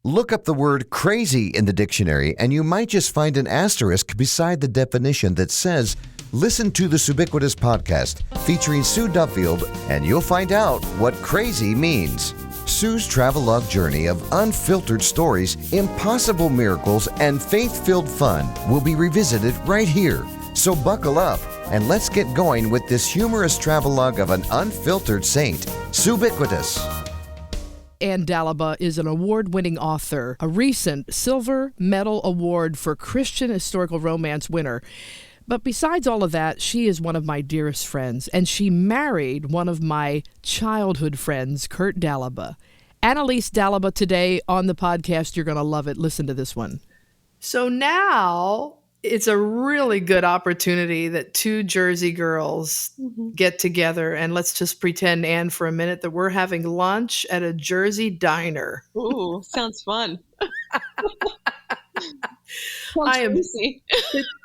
Look up the word crazy in the dictionary, and you might just find an asterisk beside the definition that says, listen to the Subiquitous podcast featuring Sue Duffield, and you'll find out what crazy means. Sue's travelogue journey of unfiltered stories, impossible miracles, and faith-filled fun will be revisited right here. So buckle up and let's get going with this humorous travelogue of an unfiltered saint, Subiquitous. Ann Dalaba is an award-winning author, a recent Silver Medal Award for Christian Historical Romance winner. But besides all of that, she is one of my dearest friends, and she married one of my childhood friends, Curt Dalaba. Anneliese Dalaba today on the podcast. You're going to love it. Listen to this one. So now it's a really good opportunity that two Jersey girls get together, and let's just pretend, Ann, for a minute, that we're having lunch at a Jersey diner. Ooh, sounds fun.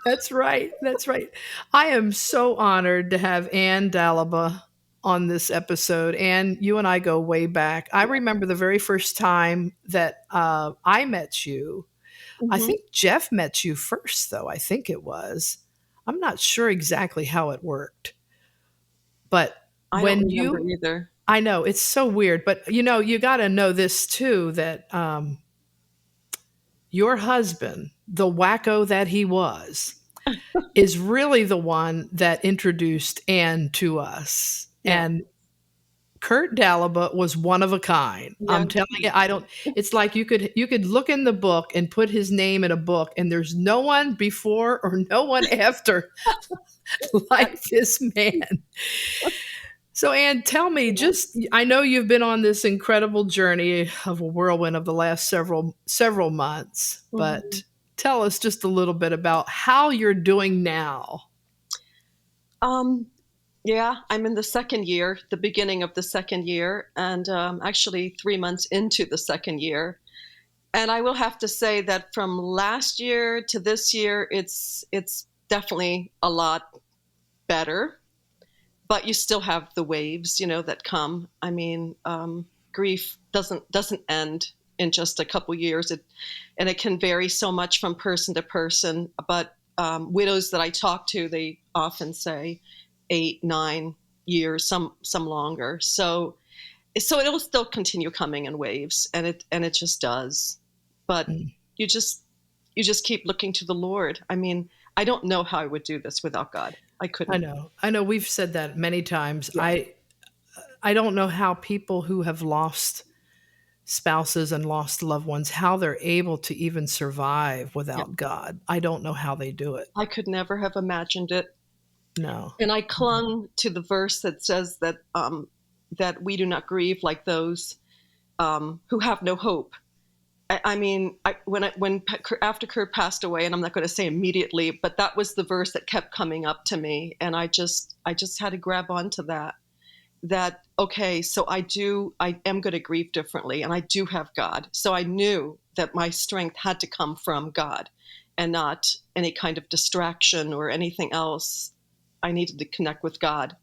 That's right. I am so honored to have Ann Dalaba on this episode. Ann, you and I go way back. I remember the very first time that I met you. I think Jeff met you first, though. I think it was. I'm not sure exactly how it worked. But I don't remember either. I know, it's so weird. But, you got to know this, too, that your husband, the wacko that he was, is really the one that introduced Ann to us. Yeah. And Curt Dalaba was one of a kind. Yeah. I'm telling you, it's like you could look in the book and put his name in a book, and there's no one before or no one after like this man. So Ann, tell me, I know you've been on this incredible journey of a whirlwind of the last several months, but tell us just a little bit about how you're doing now. Yeah, I'm in the second year, the beginning of the second year, and actually 3 months into the second year. And I will have to say that from last year to this year, it's definitely a lot better. But you still have the waves, that come. I mean, grief doesn't end in just a couple years, and it can vary so much from person to person. But widows that I talk to, they often say 8, 9 years, some longer. So it'll still continue coming in waves, and it just does. But you just keep looking to the Lord. I mean, I don't know how I would do this without God. I couldn't. I know. We've said that many times. Yeah. I don't know how people who have lost spouses and lost loved ones, how they're able to even survive without God. I don't know how they do it. I could never have imagined it. No. And I clung to the verse that says that that we do not grieve like those who have no hope. I mean, after Curt passed away, and I'm not going to say immediately, but that was the verse that kept coming up to me, and I just had to grab onto that. That okay, so I am going to grieve differently, and I do have God. So I knew that my strength had to come from God, and not any kind of distraction or anything else. I needed to connect with God.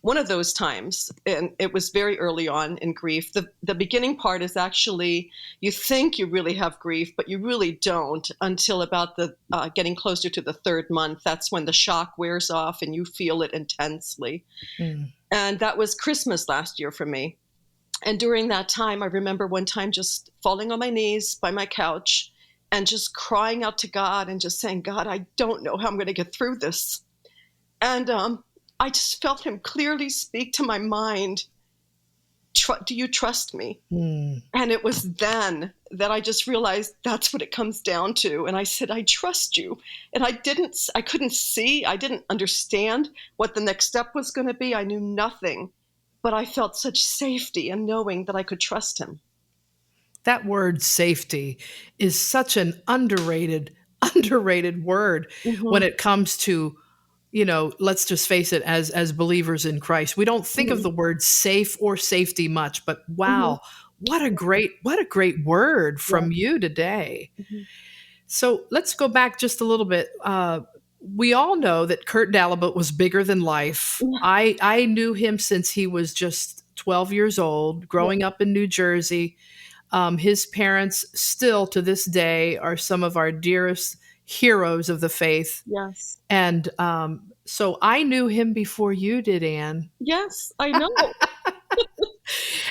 One of those times, and it was very early on in grief, the beginning part is actually, you think you really have grief, but you really don't until about the getting closer to the 3rd month. That's when the shock wears off and you feel it intensely. And that was Christmas last year for me. And during that time, I remember one time just falling on my knees by my couch and just crying out to God and just saying, God, I don't know how I'm going to get through this. And I just felt him clearly speak to my mind, do you trust me? And it was then that I just realized that's what it comes down to. And I said, I trust you. And I couldn't see, I didn't understand what the next step was going to be. I knew nothing, but I felt such safety in knowing that I could trust him. That word safety is such an underrated word when it comes to, let's just face it, as believers in Christ. We don't think of the word safe or safety much, but wow, what a great word from you today. So let's go back just a little bit. We all know that Curt Dalaba was bigger than life. I knew him since he was just 12 years old, growing up in New Jersey. His parents still to this day are some of our dearest heroes of the faith. Yes. And so I knew him before you did, Anne. Yes, I know.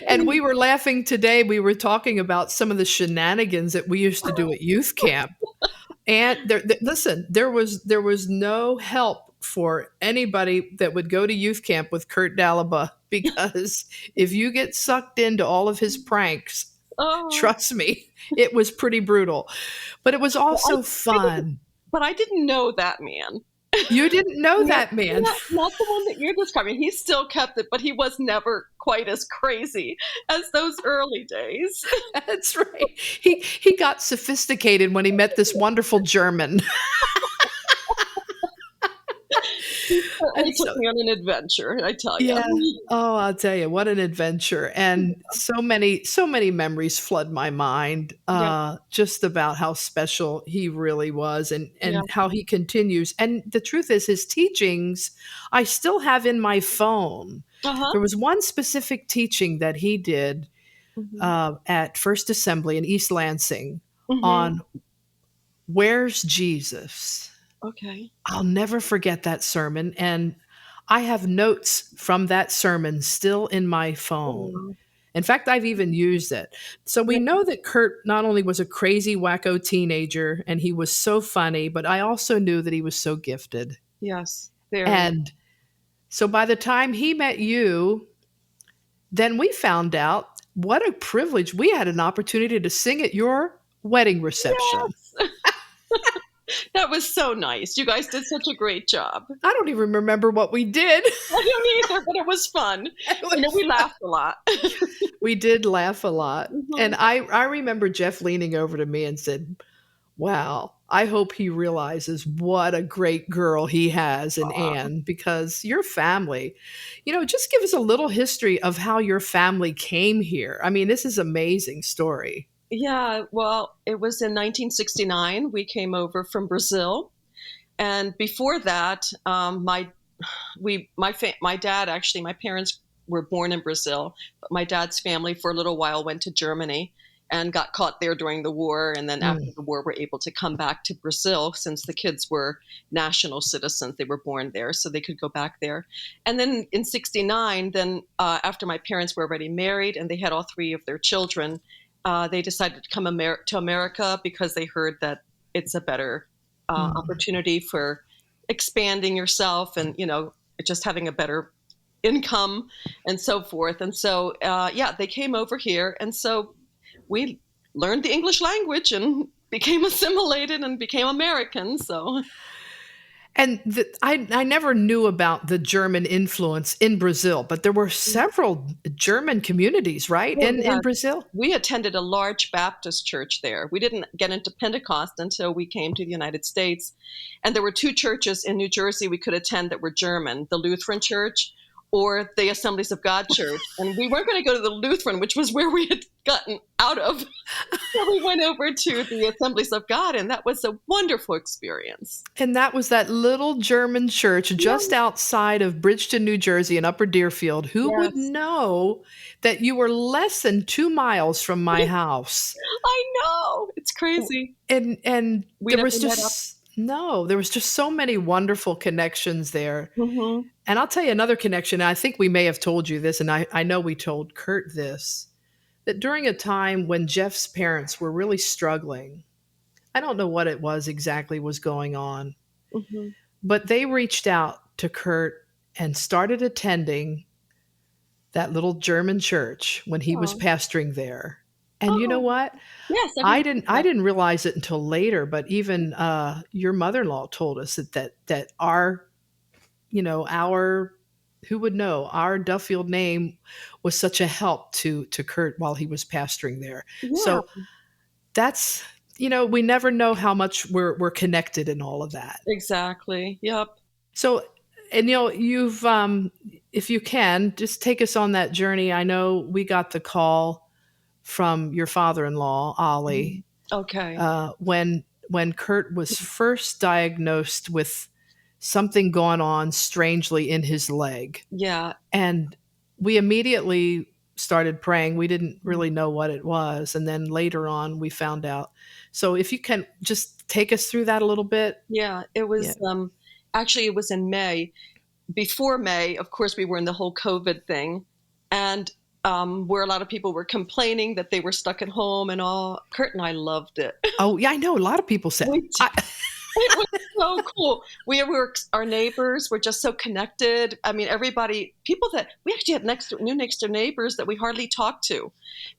And we were laughing today. We were talking about some of the shenanigans that we used to do at youth camp. And listen, there was no help for anybody that would go to youth camp with Curt Dalaba, because if you get sucked into all of his pranks, Oh, trust me, it was pretty brutal. But it was also fun. but I didn't know that man. You didn't know that man. Not the one that you're describing. He still kept it, but he was never quite as crazy as those early days. That's right. He got sophisticated when he met this wonderful German. He took me on an adventure, I tell you. Yeah. Oh, I'll tell you, what an adventure. And so many memories flood my mind, just about how special he really was, and how he continues. And the truth is, his teachings, I still have in my phone. There was one specific teaching that he did at First Assembly in East Lansing on where's Jesus. Okay. I'll never forget that sermon. And I have notes from that sermon still in my phone. In fact, I've even used it. So we know that Curt not only was a crazy, wacko teenager, and he was so funny, but I also knew that he was so gifted. Yes. Very. And so by the time he met you, then we found out what a privilege. We had an opportunity to sing at your wedding reception. Yes. That was so nice. You guys did such a great job. I don't even remember what we did. I don't either, but it was fun. We laughed a lot. We did laugh a lot. And I remember Jeff leaning over to me and said, wow, I hope he realizes what a great girl he has in Anne, because your family, just give us a little history of how your family came here. I mean, this is an amazing story. Yeah, well, it was in 1969. We came over from Brazil, and before that, my dad, actually, my parents were born in Brazil, but my dad's family for a little while went to Germany and got caught there during the war, and then after the war were able to come back to Brazil since the kids were national citizens. They were born there, so they could go back there. And then in 69, after my parents were already married and they had all three of their children, they decided to come to America because they heard that it's a better opportunity for expanding yourself and, just having a better income and so forth. And so, they came over here. And so we learned the English language and became assimilated and became Americans. So. And I never knew about the German influence in Brazil, but there were several German communities, right, in Brazil? We attended a large Baptist church there. We didn't get into Pentecost until we came to the United States. And there were two churches in New Jersey we could attend that were German, the Lutheran Church or the Assemblies of God Church. And we weren't going to go to the Lutheran, which was where we had gotten out of. So we went over to the Assemblies of God, and that was a wonderful experience. And that was that little German church just outside of Bridgeton, New Jersey in Upper Deerfield. Who would know that you were less than 2 miles from my house? I know. It's crazy. And there was just so many wonderful connections there. And I'll tell you another connection. I think we may have told you this, and I know we told Curt this, that during a time when Jeff's parents were really struggling, I don't know what it was exactly was going on, but they reached out to Curt and started attending that little German church when he was pastoring there. And you know what? Yes, I didn't realize it until later, but even your mother-in-law told us that our, who would know, our Duffield name was such a help to Curt while he was pastoring there. Yeah. So that's, we never know how much we're connected in all of that. Exactly. Yep. So, and you've, if you can, just take us on that journey. I know we got the call from your father-in-law, Ollie. Okay. When Curt was first diagnosed with something going on strangely in his leg. Yeah. And we immediately started praying. We didn't really know what it was. And then later on, we found out. So if you can just take us through that a little bit. Yeah, it Yeah. was actually it was in May. Before May, of course, we were in the whole COVID thing, and where a lot of people were complaining that they were stuck at home and all. Curt and I loved it. Oh, yeah, I know. A lot of people said. We did. It was so cool. We were, our neighbors were just so connected. I mean, everybody, people that we actually had new next door neighbors that we hardly talked to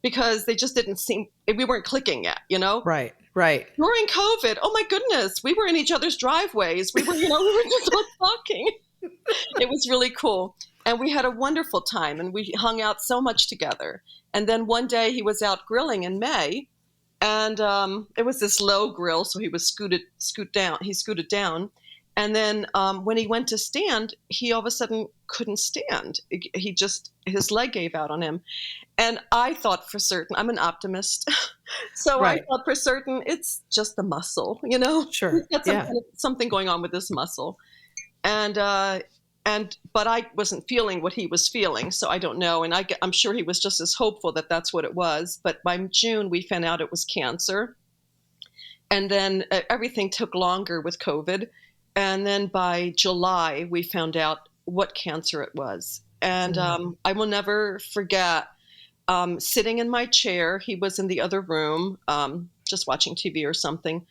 because they just didn't seem, we weren't clicking yet, you know? Right, right. During COVID, oh my goodness, we were in each other's driveways. We were, we were just all talking. It was really cool. And we had a wonderful time and we hung out so much together. And then one day he was out grilling in May. And it was this low grill, so he was scooted down. And then when he went to stand, he all of a sudden couldn't stand. He just, his leg gave out on him. And I thought for certain, I'm an optimist. So Right. I thought for certain, it's just the muscle, Sure. He's got something going on with this muscle. But I wasn't feeling what he was feeling, so I don't know. And I'm sure he was just as hopeful that that's what it was. But by June, we found out it was cancer. And then everything took longer with COVID. And then by July, we found out what cancer it was. And I will never forget sitting in my chair. He was in the other room, just watching TV or something.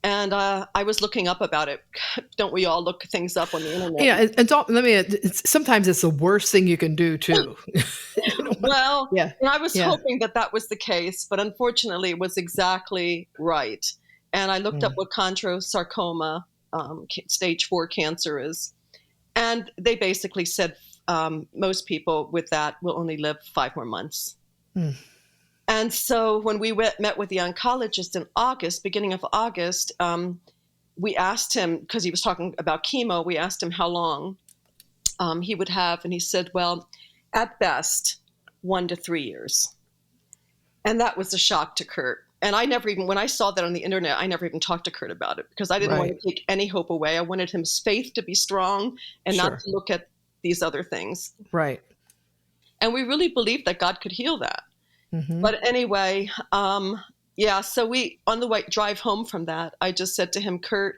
And I was looking up about it. Don't we all look things up on the internet? Yeah, and sometimes it's the worst thing you can do too. Well, Yeah. And I was Yeah. hoping that was the case, but unfortunately it was exactly right. And I looked up what chondrosarcoma, stage 4 cancer is. And they basically said most people with that will only live 5 more months. Mm. And so when we met with the oncologist in August, beginning of August, we asked him, because he was talking about chemo, we asked him how long he would have. And he said, well, at best, 1 to 3 years. And that was a shock to Curt. And I never even, when I saw that on the internet, I never even talked to Curt about it because I didn't want to take any hope away. I wanted his faith to be strong and not to look at these other things. Right. And we really believed that God could heal that. Mm-hmm. But anyway, so we, on the drive home from that, I just said to him, Curt,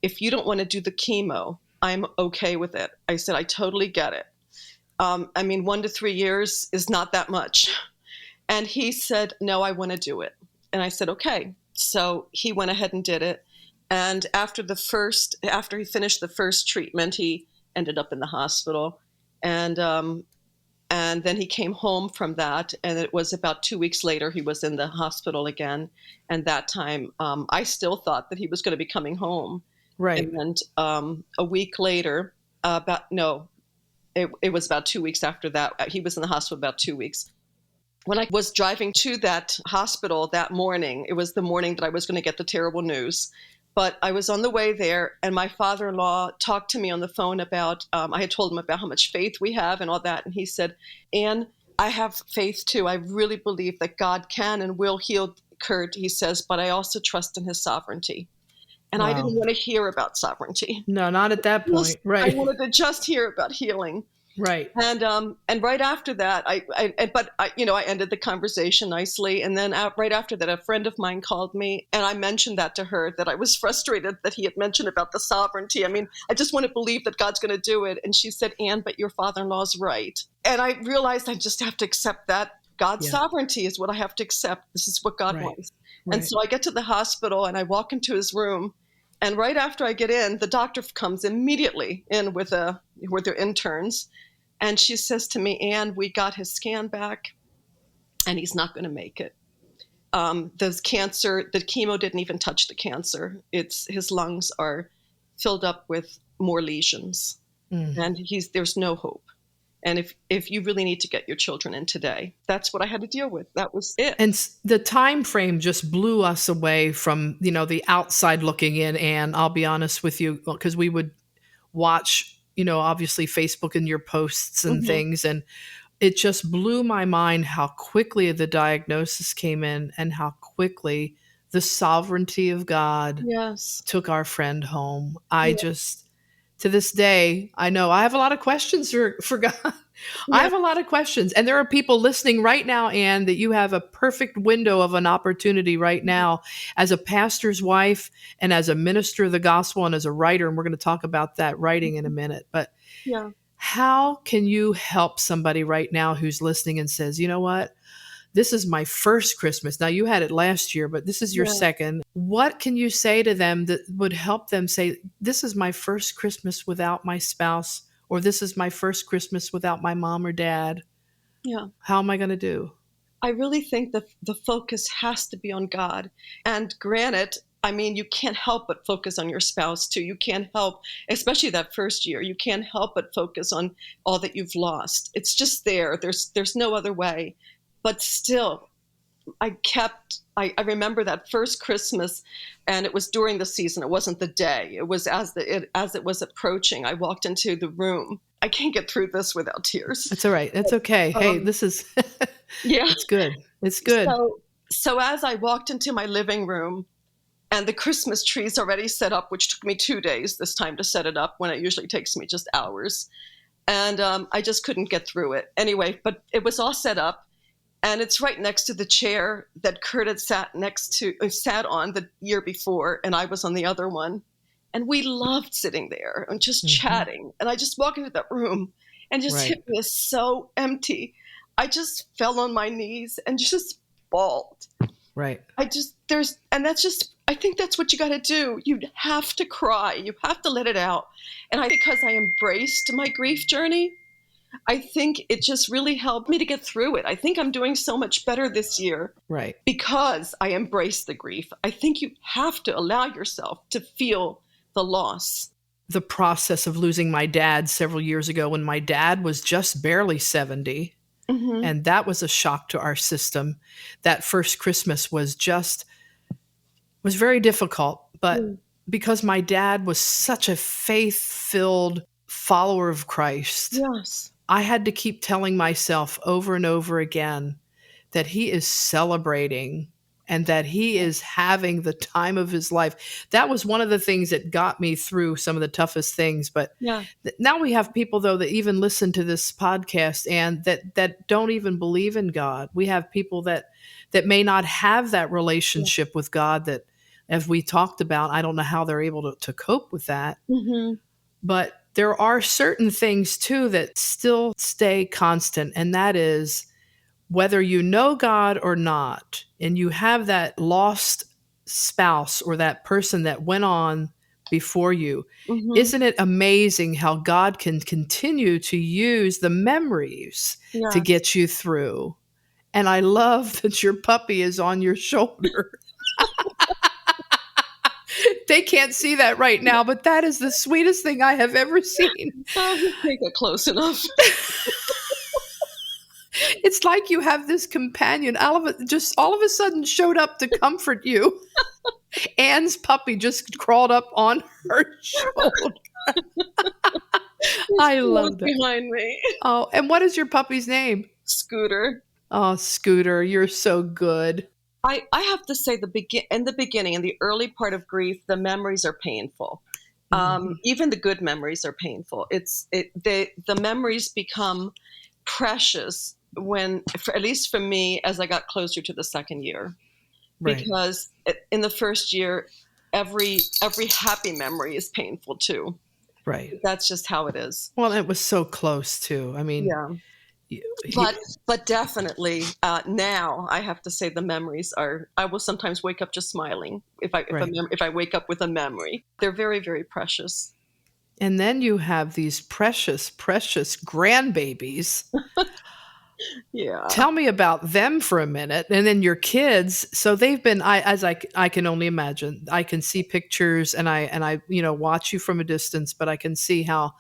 if you don't want to do the chemo, I'm okay with it. I said, I totally get it. 1 to 3 years is not that much. And he said, no, I want to do it. And I said, okay. So he went ahead and did it. And after he finished the first treatment, he ended up in the hospital. And then he came home from that, and it was about 2 weeks later he was in the hospital again. And that time, I still thought that he was going to be coming home. Right. And a week later, it was about 2 weeks after that. He was in the hospital about 2 weeks. When I was driving to that hospital that morning, it was the morning that I was going to get the terrible news. But I was on the way there, and my father-in-law talked to me on the phone about, I had told him about how much faith we have and all that. And he said, Ann, I have faith too. I really believe that God can and will heal Curt, he says, but I also trust in his sovereignty. And I didn't want to hear about sovereignty. No, not at that point. Right. I wanted to just hear about healing. Right. And right after that, I ended the conversation nicely. And then right after that, a friend of mine called me, and I mentioned that to her, that I was frustrated that he had mentioned about the sovereignty. I mean, I just want to believe that God's going to do it. And she said, Ann, but your father-in-law's right. And I realized I just have to accept that God's sovereignty is what I have to accept. This is what God wants. Right. And so I get to the hospital and I walk into his room. And right after I get in, the doctor comes immediately in with their interns. And she says to me, Ann, we got his scan back and he's not going to make it. The chemo didn't even touch the cancer. His lungs are filled up with more lesions and there's no hope. And if you really need to get your children in today, that's what I had to deal with. That was it. And the time frame just blew us away from, the outside looking in. And I'll be honest with you, because we would watch, obviously Facebook and your posts and things. And it just blew my mind how quickly the diagnosis came in and how quickly the sovereignty of God took our friend home. to this day, I know I have a lot of questions for God. I have a lot of questions. And there are people listening right now, Anne, that you have a perfect window of an opportunity right now as a pastor's wife and as a minister of the gospel and as a writer. And we're going to talk about that writing in a minute. But Yeah. how can you help somebody right now who's listening and says, you know what? This is my first Christmas. Now, you had it last year, but this is your Yeah. second. What can you say to them that would help them say, this is my first Christmas without my spouse, or this is my first Christmas without my mom or dad? Yeah. How am I going to do? I really think the focus has to be on God. And granted, I mean, you can't help but focus on your spouse too. You can't help, especially that first year, you can't help but focus on all that you've lost. It's just there. There's no other way. But still, I remember that first Christmas, and it was during the season. It wasn't the day. It was as it was approaching. I walked into the room. I can't get through this without tears. That's all right. That's okay. Hey, Um, this is, Yeah. it's good. It's good. So as I walked into my living room, and the Christmas tree's already set up, which took me 2 days this time to set it up, when it usually takes me just hours. And I just couldn't get through it. Anyway, but it was all set up. And it's right next to the chair that Curt had sat on the year before, and I was on the other one. And we loved sitting there and just chatting. And I just walked into that room and just Right. hit me as so empty. I just fell on my knees and just bawled. Right. I think that's what you got to do. You have to cry. You have to let it out. And because I embraced my grief journey, I think it just really helped me to get through it. I think I'm doing so much better this year Right. because I embraced the grief. I think you have to allow yourself to feel the loss. The process of losing my dad several years ago, when my dad was just barely 70. Mm-hmm. And that was a shock to our system. That first Christmas was very difficult. But because my dad was such a faith-filled follower of Christ, Yes. I had to keep telling myself over and over again that he is celebrating and that he is having the time of his life. That was one of the things that got me through some of the toughest things. But Yeah. now we have people, though, that even listen to this podcast and that don't even believe in God. We have people that may not have that relationship with God, that, as we talked about, I don't know how they're able to cope with that. Mm-hmm. But there are certain things, too, that still stay constant, and that is, whether you know God or not, and you have that lost spouse or that person that went on before you, Mm-hmm. isn't it amazing how God can continue to use the memories Yeah. to get you through? And I love that your puppy is on your shoulder. They can't see that right now, but that is the sweetest thing I have ever seen. Oh, can't get close enough. It's like you have this companion. All of a sudden showed up to comfort you. Anne's puppy just crawled up on her shoulder. I love that. Behind me. Oh, and what is your puppy's name? Scooter. Oh, Scooter, you're so good. I have to say, in the early part of grief, the memories are painful. Even the good memories are painful. The memories become precious at least for me, as I got closer to the second year. Right. Because in the first year, every happy memory is painful too. Right. That's just how it is. Well, it was so close too. I mean, yeah. But definitely now I have to say the memories are. I will sometimes wake up just smiling if I wake up with a memory. They're very, very precious. And then you have these precious, precious grandbabies. Yeah. Tell me about them for a minute. And then your kids. So they've been, I can only imagine. I can see pictures and I watch you from a distance, but I can see how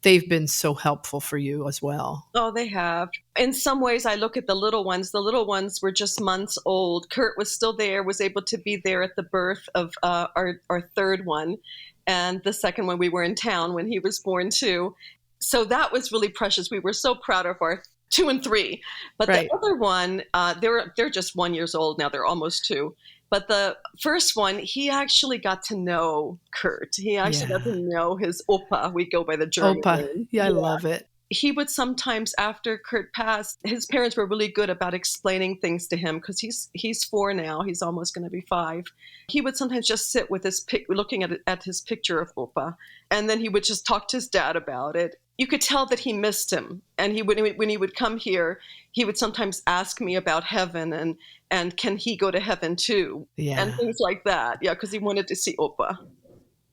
they've been so helpful for you as well. Oh, they have. In some ways, I look at the little ones. The little ones were just months old. Curt was still there, was able to be there at the birth of our third one. And the second one, we were in town when he was born too. So that was really precious. We were so proud of our 2 and 3. But Right. the other one, they're just 1 year old now. They're almost 2. But the first one, he actually got to know Curt. He actually got to know his Opa. We go by the German Opa. name. Yeah, I love it. He would sometimes, after Curt passed, his parents were really good about explaining things to him because he's 4 now. He's almost going to be 5. He would sometimes just sit with looking at his picture of Opa, and then he would just talk to his dad about it. You could tell that he missed him, and when he would come here, he would sometimes ask me about heaven and can he go to heaven too, and things like that. Yeah, because he wanted to see Opa.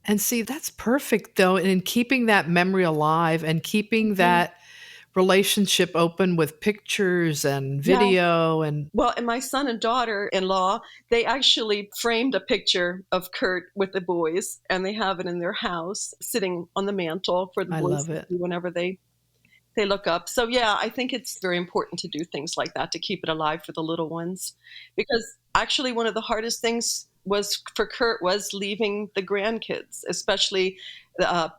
And see, that's perfect though, in keeping that memory alive and keeping that relationship open with pictures and video and my son and daughter-in-law, they actually framed a picture of Curt with the boys, and they have it in their house sitting on the mantle for the boys to see whenever they look up. So yeah, I think it's very important to do things like that to keep it alive for the little ones, because actually one of the hardest things for Curt was leaving the grandkids, especially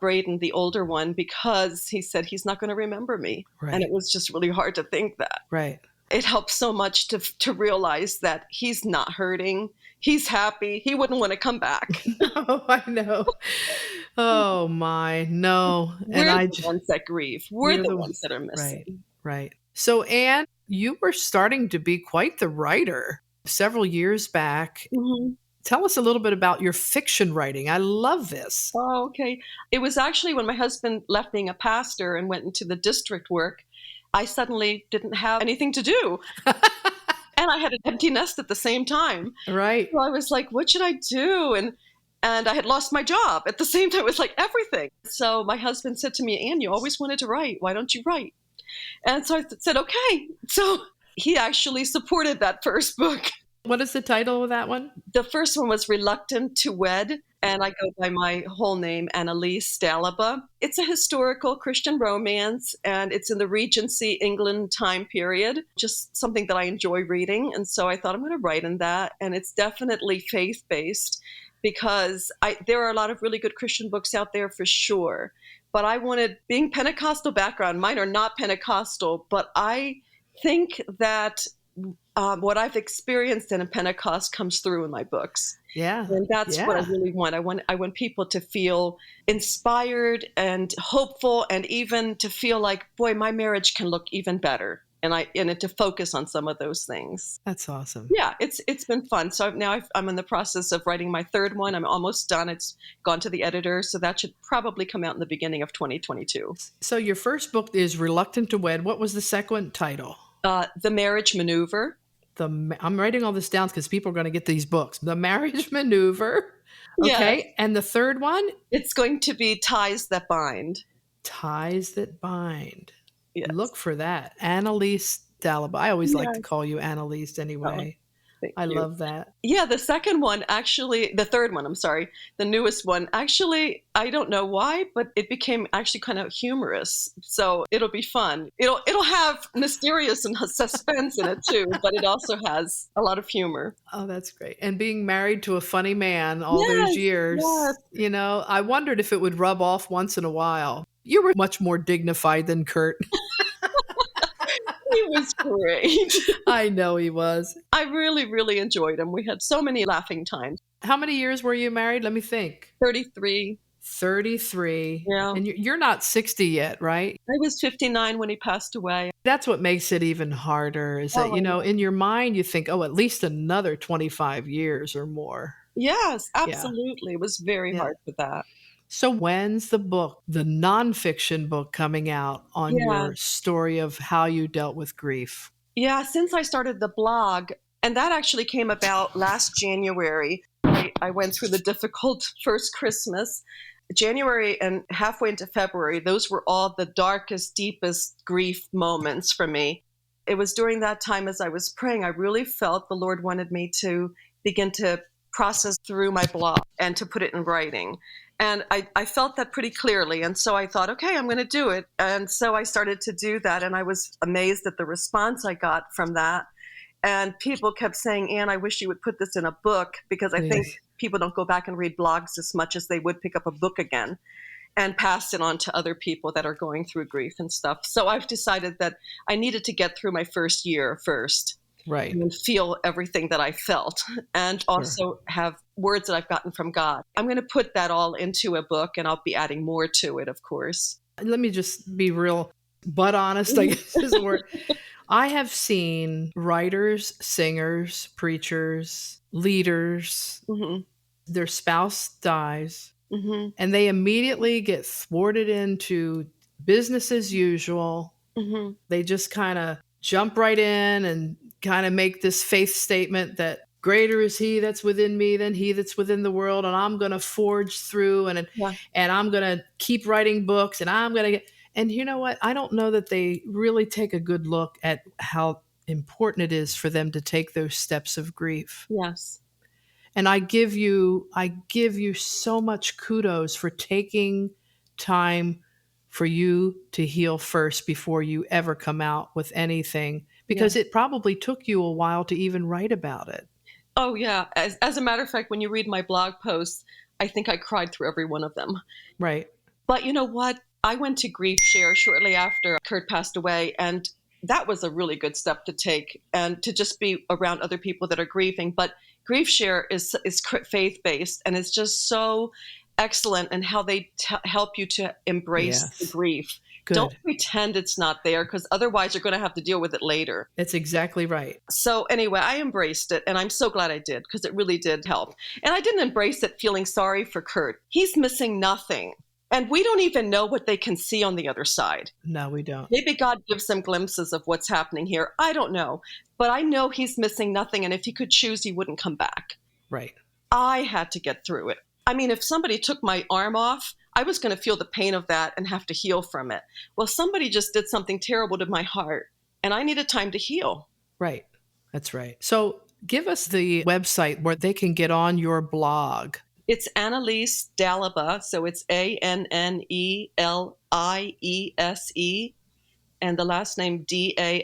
Braden, the older one, because he said he's not going to remember me. Right. And it was just really hard to think that. Right. It helps so much to realize that he's not hurting. He's happy. He wouldn't want to come back. Oh, I know. Oh my, no. We're the ones that grieve. We're the ones that are missing. Right. So Anne, you were starting to be quite the writer several years back. Mm-hmm. Tell us a little bit about your fiction writing. I love this. Oh, okay. It was actually when my husband left being a pastor and went into the district work, I suddenly didn't have anything to do. And I had an empty nest at the same time. Right. So I was like, what should I do? And I had lost my job at the same time. It was like everything. So my husband said to me, Anne, you always wanted to write. Why don't you write? And so I said, okay. So he actually supported that first book. What is the title of that one? The first one was Reluctant to Wed, and I go by my whole name, Anneliese Dalaba. It's a historical Christian romance, and it's in the Regency England time period, just something that I enjoy reading. And so I thought I'm going to write in that, and it's definitely faith-based because there are a lot of really good Christian books out there for sure. But I wanted, being Pentecostal background, mine are not Pentecostal, but I think that what I've experienced in a Pentecost comes through in my books. Yeah. And that's what I really want. I want people to feel inspired and hopeful, and even to feel like, boy, my marriage can look even better. And to focus on some of those things. That's awesome. Yeah, it's been fun. So now I'm in the process of writing my third one. I'm almost done. It's gone to the editor, so that should probably come out in the beginning of 2022. So your first book is Reluctant to Wed. What was the second title? The Marriage Maneuver. I'm writing all this down because people are going to get these books. The Marriage Maneuver. Okay. Yes. And the third one? It's going to be Ties That Bind. Ties That Bind. Yes. Look for that. Anneliese Dalaba. I always like to call you Anneliese anyway. I love that. Yeah, the second one, actually, the third one, I'm sorry, the newest one, actually, I don't know why, but it became actually kind of humorous. So it'll be fun. It'll have mysterious and suspense in it too, but it also has a lot of humor. Oh, that's great. And being married to a funny man all those years, I wondered if it would rub off once in a while. You were much more dignified than Curt. He was great. I know he was. I really, really enjoyed him. We had so many laughing times. How many years were you married? Let me think. 33. 33. Yeah. And you're not 60 yet, right? I was 59 when he passed away. That's what makes it even harder is that, in your mind, you think, at least another 25 years or more. Yes, absolutely. Yeah. It was very hard for that. So when's the book, the nonfiction book, coming out on your story of how you dealt with grief? Yeah, since I started the blog, and that actually came about last January. I went through the difficult first Christmas. January and halfway into February, those were all the darkest, deepest grief moments for me. It was during that time as I was praying, I really felt the Lord wanted me to begin to process through my blog and to put it in writing. And I felt that pretty clearly. And so I thought, okay, I'm going to do it. And so I started to do that. And I was amazed at the response I got from that. And people kept saying, Anne, I wish you would put this in a book, because I think people don't go back and read blogs as much as they would pick up a book again and pass it on to other people that are going through grief and stuff. So I've decided that I needed to get through my first year first. Right. and feel everything that I felt, and also have words that I've gotten from God. I'm going to put that all into a book, and I'll be adding more to it, of course. Let me just be real, but honest, I guess is the word. I have seen writers, singers, preachers, leaders, Mm-hmm. their spouse dies, Mm-hmm. and they immediately get thwarted into business as usual. Mm-hmm. They just kind of jump right in and kind of make this faith statement that greater is he that's within me than he that's within the world, and I'm going to forge through, and Yeah. I'm going to keep writing books, and I'm going to get. And you know what? I don't know that they really take a good look at how important it is for them to take those steps of grief. Yes. And I give you so much kudos for taking time for you to heal first before you ever come out with anything, because Yeah. it probably took you a while to even write about it. Oh, yeah. As a matter of fact, when you read my blog posts, I think I cried through every one of them. Right. But you know what? I went to Grief Share shortly after Curt passed away, and that was a really good step to take, and to just be around other people that are grieving. But Grief Share is faith based, and it's just so excellent in how they help you to embrace the Yes. grief. Good. Don't pretend it's not there, because otherwise you're going to have to deal with it later. That's exactly right. So anyway, I embraced it, and I'm so glad I did, because it really did help. And I didn't embrace it feeling sorry for Curt. He's missing nothing. And we don't even know what they can see on the other side. No, we don't. Maybe God gives them glimpses of what's happening here. I don't know. But I know he's missing nothing. And if he could choose, he wouldn't come back. Right. I had to get through it. I mean, if somebody took my arm off, I was going to feel the pain of that and have to heal from it. Well, somebody just did something terrible to my heart, and I needed time to heal. Right. That's right. So give us the website where they can get on your blog. It's Anneliese Dalaba, so it's ANNELIESE, and the last name DALABA.com.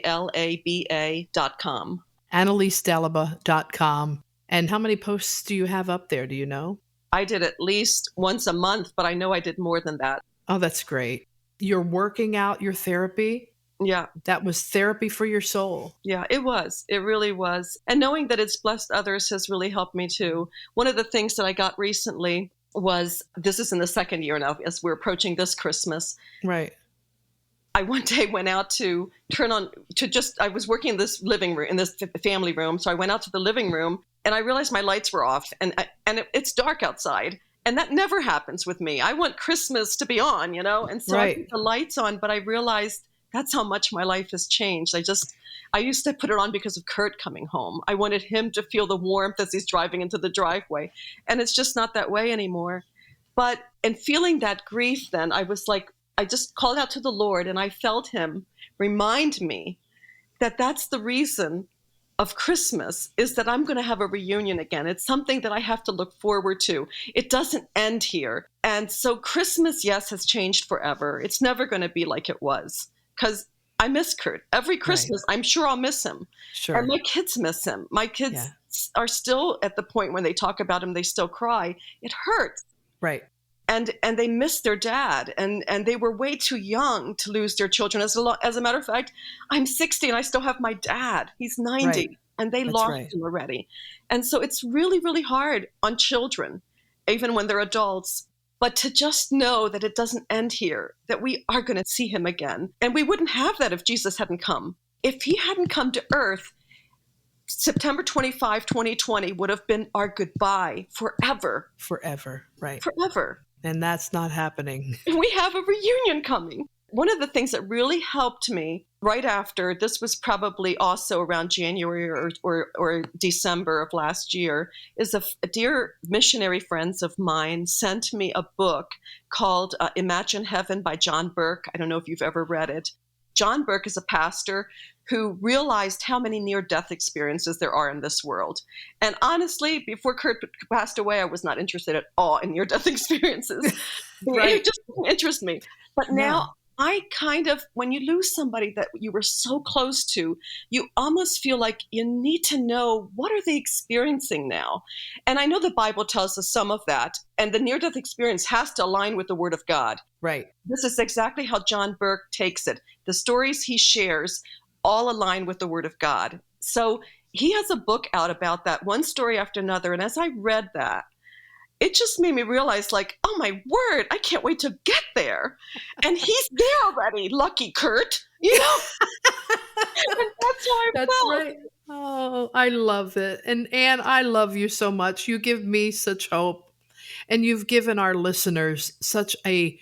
AnnelieseDalaba.com. And how many posts do you have up there? Do you know? I did at least once a month, but I know I did more than that. Oh, that's great. You're working out your therapy. Yeah. That was therapy for your soul. Yeah, it was. It really was. And knowing that it's blessed others has really helped me too. One of the things that I got recently was, this is in the second year now, as we're approaching this Christmas. Right. I one day went out to I was working in this living room, in this family room. So I went out to the living room, and I realized my lights were off, and it's dark outside. And that never happens with me. I want Christmas to be on, And so I put the lights on, but I realized that's how much my life has changed. I used to put it on because of Curt coming home. I wanted him to feel the warmth as he's driving into the driveway. And it's just not that way anymore. But in feeling that grief, then I was like, I just called out to the Lord, and I felt him remind me that that's the reason of Christmas, is that I'm going to have a reunion again. It's something that I have to look forward to. It doesn't end here. And so Christmas, yes, has changed forever. It's never going to be like it was, because I miss Curt. Every Christmas, I'm sure I'll miss him. Sure. And my kids miss him. My kids are still at the point when they talk about him, they still cry. It hurts. Right. And they miss their dad, and they were way too young to lose their children. As a matter of fact, I'm 60 and I still have my dad. He's 90, Right. and they That's lost right. him already. And so it's really, really hard on children, even when they're adults. But to just know that it doesn't end here, that we are going to see him again. And we wouldn't have that if Jesus hadn't come. If he hadn't come to earth, September 25, 2020 would have been our goodbye forever. Forever. Right. Forever. And that's not happening. We have a reunion coming. One of the things that really helped me right after, this was probably also around January or December of last year, is a dear missionary friends of mine sent me a book called Imagine Heaven by John Burke. I don't know if you've ever read it. John Burke is a pastor who realized how many near-death experiences there are in this world. And honestly, before Curt passed away, I was not interested at all in near-death experiences. Right. It just didn't interest me. But now I kind of, when you lose somebody that you were so close to, you almost feel like you need to know, what are they experiencing now? And I know the Bible tells us some of that, and the near-death experience has to align with the Word of God. Right. This is exactly how John Burke takes it. The stories he shares all align with the Word of God. So he has a book out about that, one story after another. And as I read that, it just made me realize, like, oh my word, I can't wait to get there. And he's there already. Lucky Curt, you know? And that's how I That's felt. right. Oh, I love it. And Anne, I love you so much. You give me such hope. And you've given our listeners such a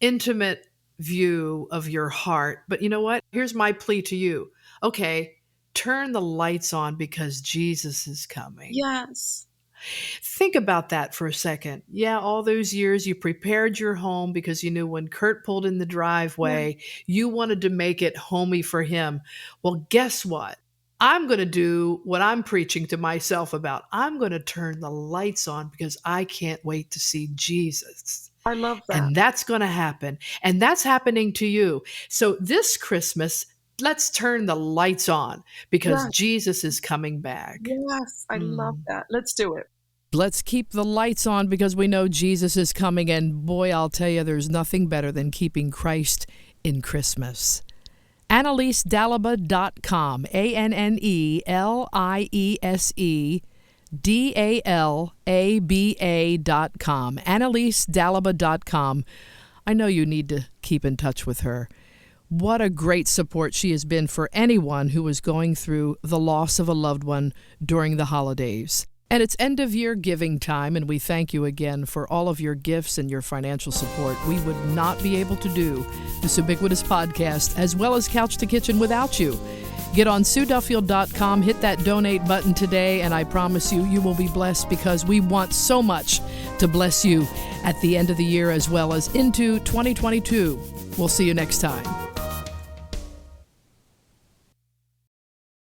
intimate view of your heart. But you know what? Here's my plea to you. Okay, turn the lights on because Jesus is coming. Yes. Think about that for a second. Yeah, all those years you prepared your home because you knew when Curt pulled in the driveway, you wanted to make it homey for him. Well, guess what? I'm going to do what I'm preaching to myself about. I'm going to turn the lights on because I can't wait to see Jesus. I love that. And that's going to happen. And that's happening to you. So this Christmas, let's turn the lights on because Jesus is coming back. Yes, I love that. Let's do it. Let's keep the lights on because we know Jesus is coming. And boy, I'll tell you, there's nothing better than keeping Christ in Christmas. AnneliseDalaba.com, AnneliseDalaba.com, AnneliseDalaba.com. I know you need to keep in touch with her. What a great support she has been for anyone who is going through the loss of a loved one during the holidays. And it's end-of-year giving time, and we thank you again for all of your gifts and your financial support. We would not be able to do this ubiquitous podcast as well as Couch to Kitchen without you. Get on SueDuffield.com, hit that donate button today, and I promise you, you will be blessed because we want so much to bless you at the end of the year as well as into 2022. We'll see you next time.